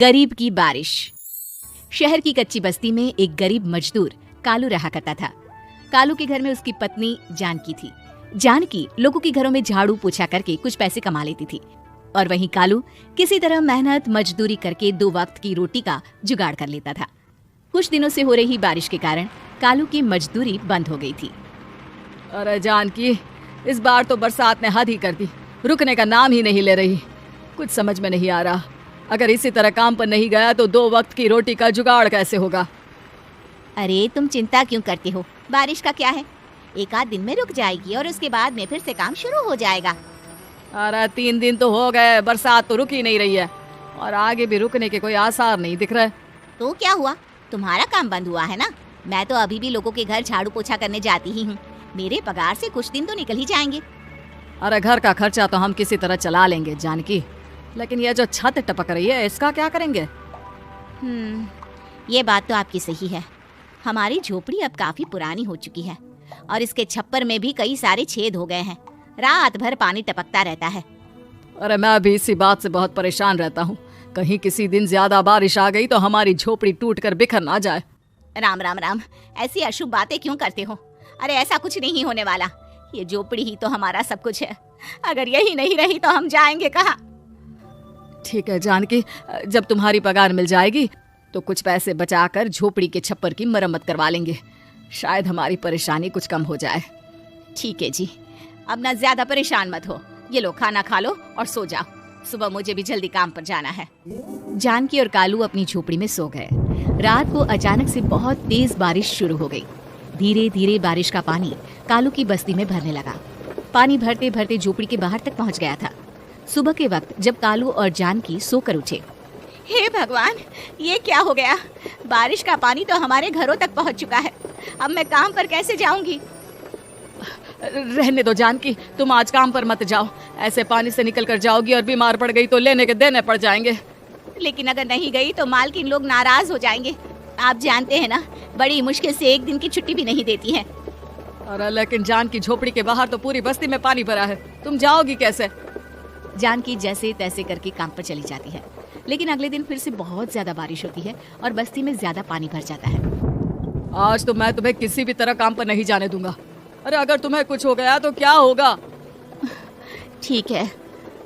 गरीब की बारिश। शहर की कच्ची बस्ती में एक गरीब मजदूर कालू रहा करता था। कालू के घर में उसकी पत्नी जानकी थी। जानकी लोगों के घरों में झाड़ू पोछा करके कुछ पैसे कमा लेती थी और वहीं कालू किसी तरह मेहनत मजदूरी करके 2 वक्त की रोटी का जुगाड़ कर लेता था। कुछ दिनों से हो रही बारिश के कारण कालू की मजदूरी बंद हो गई थी। अरे जानकी, इस बार तो बरसात ने हद ही कर दी, रुकने का नाम ही नहीं ले रही। कुछ समझ में नहीं आ रहा, अगर इसी तरह काम पर नहीं गया तो 2 वक्त की रोटी का जुगाड़ कैसे होगा। अरे तुम चिंता क्यों करते हो, बारिश का क्या है, 1 आध दिन में रुक जाएगी और उसके बाद में फिर से काम शुरू हो जाएगा। अरे 3 दिन तो हो गए, बरसात तो रुक ही नहीं रही है और आगे भी रुकने के कोई आसार नहीं दिख रहे। तो क्या हुआ, तुम्हारा काम बंद हुआ है ना। मैं तो अभी भी लोगों के घर झाड़ू पोछा करने जाती ही हूँ। मेरे पगार से कुछ दिन तो निकल ही जाएंगे। अरे घर का खर्चा तो हम किसी तरह चला लेंगे जानकी, लेकिन ये जो छत टपक रही है इसका क्या करेंगे। ये बात तो आपकी सही है। हमारी झोपड़ी अब काफी पुरानी हो चुकी है और इसके छप्पर में भी कई सारे छेद हो गए हैं। रात भर पानी टपकता रहता है। अरे मैं भी इसी बात से बहुत परेशान रहता हूँ, कहीं किसी दिन ज्यादा बारिश आ गई तो हमारी झोपड़ी टूट कर बिखर ना जाए। राम राम राम, ऐसी अशुभ बातें क्यों करते हो। अरे ऐसा कुछ नहीं होने वाला, ये झोपड़ी ही तो हमारा सब कुछ है। अगर यही नहीं रही तो हम जाएंगे कहाँ। ठीक है जानकी, जब तुम्हारी पगार मिल जाएगी तो कुछ पैसे बचाकर झोपड़ी के छप्पर की मरम्मत करवा लेंगे, शायद हमारी परेशानी कुछ कम हो जाए। ठीक है जी, अब ना ज्यादा परेशान मत हो। ये लो खाना खा लो और सो जाओ, सुबह मुझे भी जल्दी काम पर जाना है। जानकी और कालू अपनी झोपड़ी में सो गए। रात को अचानक से बहुत तेज बारिश शुरू हो गई। धीरे धीरे बारिश का पानी कालू की बस्ती में भरने लगा। पानी भरते भरते झोपड़ी के बाहर तक पहुंच गया था। सुबह के वक्त जब कालू और जानकी सोकर उठे, हे भगवान, ये क्या हो गया। बारिश का पानी तो हमारे घरों तक पहुंच चुका है। अब मैं काम पर कैसे जाऊंगी। रहने दो जानकी, तुम आज काम पर मत जाओ। ऐसे पानी से निकल कर जाओगी और बीमार पड़ गई तो लेने के देने पड़ जाएंगे। लेकिन अगर नहीं गई तो मालकिन लोग नाराज हो जाएंगे। आप जानते हैं ना, बड़ी मुश्किल से 1 दिन की छुट्टी भी नहीं देती है। अरे लेकिन जानकी, झोपड़ी के बाहर तो पूरी बस्ती में पानी भरा है, तुम जाओगी कैसे। जानकी जैसे तैसे करके काम पर चली जाती है, लेकिन अगले दिन फिर से बहुत ज्यादा बारिश होती है और बस्ती में ज्यादा पानी भर जाता है। आज तो मैं तुम्हें किसी भी तरह काम पर नहीं जाने दूंगा। अरे अगर तुम्हें कुछ हो गया तो क्या होगा। ठीक है,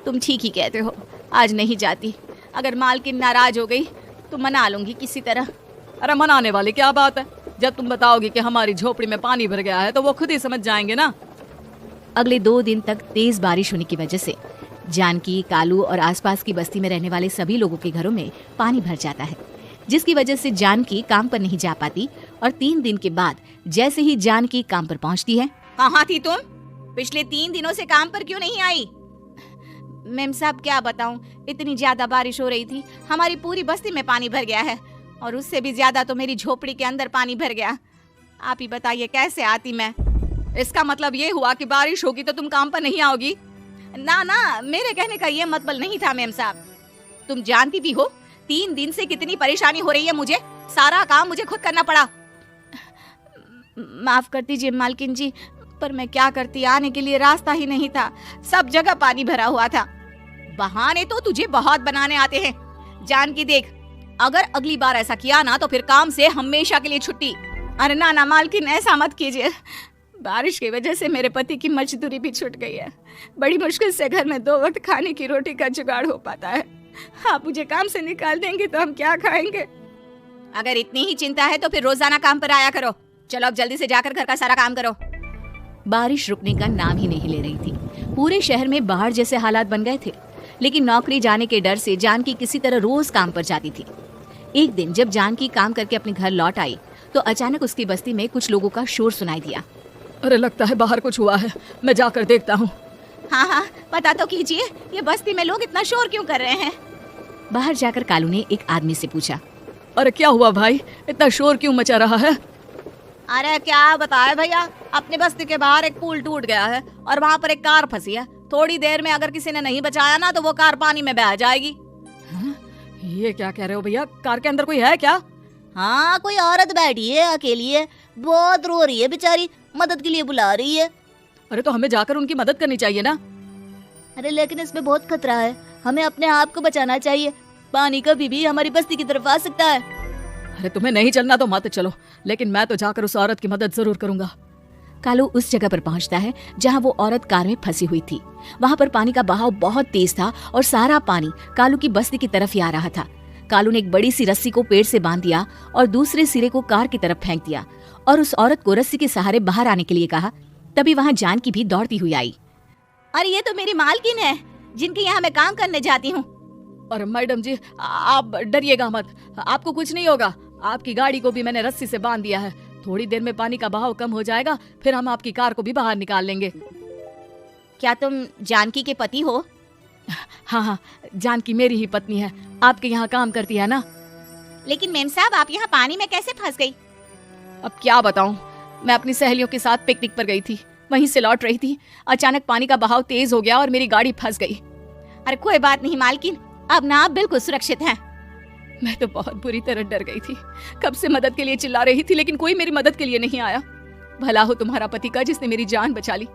तुम ठीक ही कहते हो, आज नहीं जाती। अगर मालकिन नाराज हो गई तो मना लूंगी किसी तरह। अरे मनाने वाली क्या बात है, जब तुम बताओगी कि हमारी झोपड़ी में पानी भर गया है तो वो खुद ही समझ जाएंगे ना। अगले 2 दिन तक तेज बारिश होने की वजह से जानकी, कालू और आसपास की बस्ती में रहने वाले सभी लोगों के घरों में पानी भर जाता है, जिसकी वजह से जानकी काम पर नहीं जा पाती। और 3 दिन के बाद जैसे ही जानकी काम पर पहुंचती है, कहाँ थी तुम? पिछले 3 दिनों से काम पर क्यों नहीं आई? मैम साहब क्या बताऊं, इतनी ज्यादा बारिश हो रही थी, हमारी पूरी बस्ती में पानी भर गया है और उससे भी ज्यादा तो मेरी झोपड़ी के अंदर पानी भर गया। आप ही बताइए कैसे आती मैं। इसका मतलब ये हुआ कि बारिश होगी तो तुम काम पर नहीं आओगी। ना ना, मेरे कहने का ये मतलब नहीं था मैम साहब। तुम जानती भी हो 3 दिन से कितनी परेशानी हो रही है मुझे, सारा काम मुझे खुद करना पड़ा। माफ कर दीजिए मालकिन जी, पर मैं क्या करती, आने के लिए रास्ता ही नहीं था, सब जगह पानी भरा हुआ था। बहाने तो तुझे बहुत बनाने आते हैं। जानकी देख, अगर अगली बार ऐसा किया ना तो फिर काम से हमेशा के लिए छुट्टी। अरे ना ना मालकिन, ऐसा मत कीजिए। बारिश की वजह से मेरे पति की मजदूरी भी छूट गई है। बड़ी मुश्किल से घर में 2 वक्त खाने की रोटी का जुगाड़ हो पाता है। आप मुझे काम से निकाल देंगे तो हम क्या खाएंगे। अगर इतनी ही चिंता है तो फिर रोजाना काम पर आया करो। चलो अब जल्दी से जाकर घर का सारा काम करो। बारिश रुकने का नाम ही नहीं ले रही थी। पूरे शहर में बाढ़ जैसे हालात बन गए थे, लेकिन नौकरी जाने के डर से जानकी किसी तरह रोज काम पर जाती थी। एक दिन जब जानकी काम करके अपने घर लौट आई तो अचानक उसकी बस्ती में कुछ लोगों का शोर सुनाई दिया। अरे लगता है बाहर कुछ हुआ है, मैं जाकर देखता हूँ। हाँ हाँ, पता तो कीजिए, ये बस्ती में लोग इतना शोर क्यों कर रहे हैं। बाहर जाकर कालू ने एक आदमी से पूछा, अरे क्या हुआ भाई, इतना शोर क्यों मचा रहा है। अरे क्या बताए भैया, अपनी बस्ती के बाहर एक पुल टूट गया है और वहाँ पर एक कार फंसी है। थोड़ी देर में अगर किसी ने नहीं बचाया ना तो वो कार पानी में बह जाएगी। ये क्या कह रहे हो भैया, कार के अंदर कोई है क्या। हाँ, कोई औरत बैठी है, अकेली है, बहुत रो रही है बेचारी, मदद के लिए बुला रही है। अरे तो हमें जाकर उनकी मदद करनी चाहिए ना। अरे लेकिन इसमें बहुत खतरा है, हमें अपने आप को बचाना चाहिए। पानी कभी भी हमारी बस्ती की तरफ आ सकता है। अरे तुम्हें नहीं चलना तो मत चलो, लेकिन मैं तो जाकर उस औरत की मदद जरूर करूंगा। कालू उस जगह पर पहुंचता है जहां वो औरत कार में फंसी हुई थी। वहां पर पानी का बहाव बहुत तेज था और सारा पानी कालू की बस्ती की तरफ ही आ रहा था। कालू ने एक बड़ी सी रस्सी को पेड़ से बांध दिया और दूसरे सिरे को कार की तरफ फेंक दिया और उस औरत को रस्सी के सहारे बाहर आने के लिए कहा। तभी वहां जानकी भी दौड़ती हुई आई। अरे ये तो मेरी मालकिन है, जिनके यहाँ मैं काम करने जाती हूँ। और मैडम जी, आप डरिएगा मत, आपको कुछ नहीं होगा। आपकी गाड़ी को भी मैंने रस्सी से बांध दिया है। थोड़ी देर में पानी का बहाव कम हो जाएगा, फिर हम आपकी कार को भी बाहर निकाल लेंगे। क्या तुम जानकी के पति हो? हाँ हाँ, जानकी मेरी ही पत्नी है, आपके यहाँ काम करती है ना। लेकिन मेम साहब, आप यहाँ पानी में कैसे फंस गई? अब क्या बताऊं, मैं अपनी सहेलियों के साथ पिकनिक पर गई थी, वहीं से लौट रही थी। अचानक पानी का बहाव तेज हो गया और मेरी गाड़ी फंस गई। अरे कोई बात नहीं मालकिन, अब ना आप बिल्कुल सुरक्षित हैं। मैं तो बहुत बुरी तरह डर गई थी। कब से मदद के लिए चिल्ला रही थी, लेकिन कोई मेरी मदद के लिए नहीं आया। भला हो तुम्हारा पति का, जिसने मेरी जान बचा ली।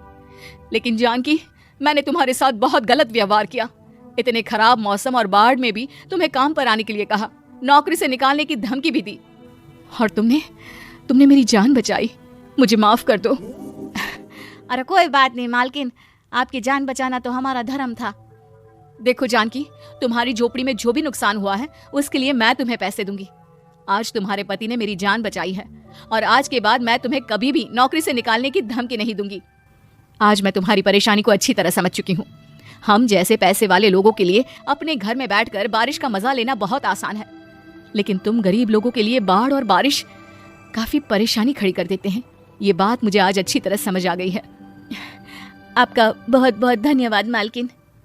लेकिन जानकी, मैंने तुम्हारे साथ बहुत गलत व्यवहार किया। इतने खराब मौसम और बाढ़ में भी तुम्हें काम पर आने के लिए कहा, नौकरी से निकालने की धमकी भी दी, और तुमने मेरी जान बचाई। मुझे माफ कर दो। अरे कोई बात नहीं मालकिन, आपकी जान बचाना तो हमारा धर्म था। देखो जानकी, तुम्हारी झोपड़ी में जो भी नुकसान हुआ है उसके लिए मैं तुम्हें पैसे दूंगी। आज तुम्हारे पति ने मेरी जान बचाई है और आज के बाद मैं तुम्हें कभी भी नौकरी से निकालने की धमकी नहीं दूंगी। आज मैं तुम्हारी परेशानी को अच्छी तरह समझ चुकी हूँ। हम जैसे पैसे वाले लोगों के लिए अपने घर में बैठकर बारिश का मजा लेना बहुत आसान है, लेकिन तुम गरीब लोगों के लिए बाढ़ और बारिश काफी परेशानी खड़ी कर देते हैं। ये बात मुझे आज अच्छी तरह समझ आ गई है। आपका बहुत बहुत धन्यवाद मालकिन।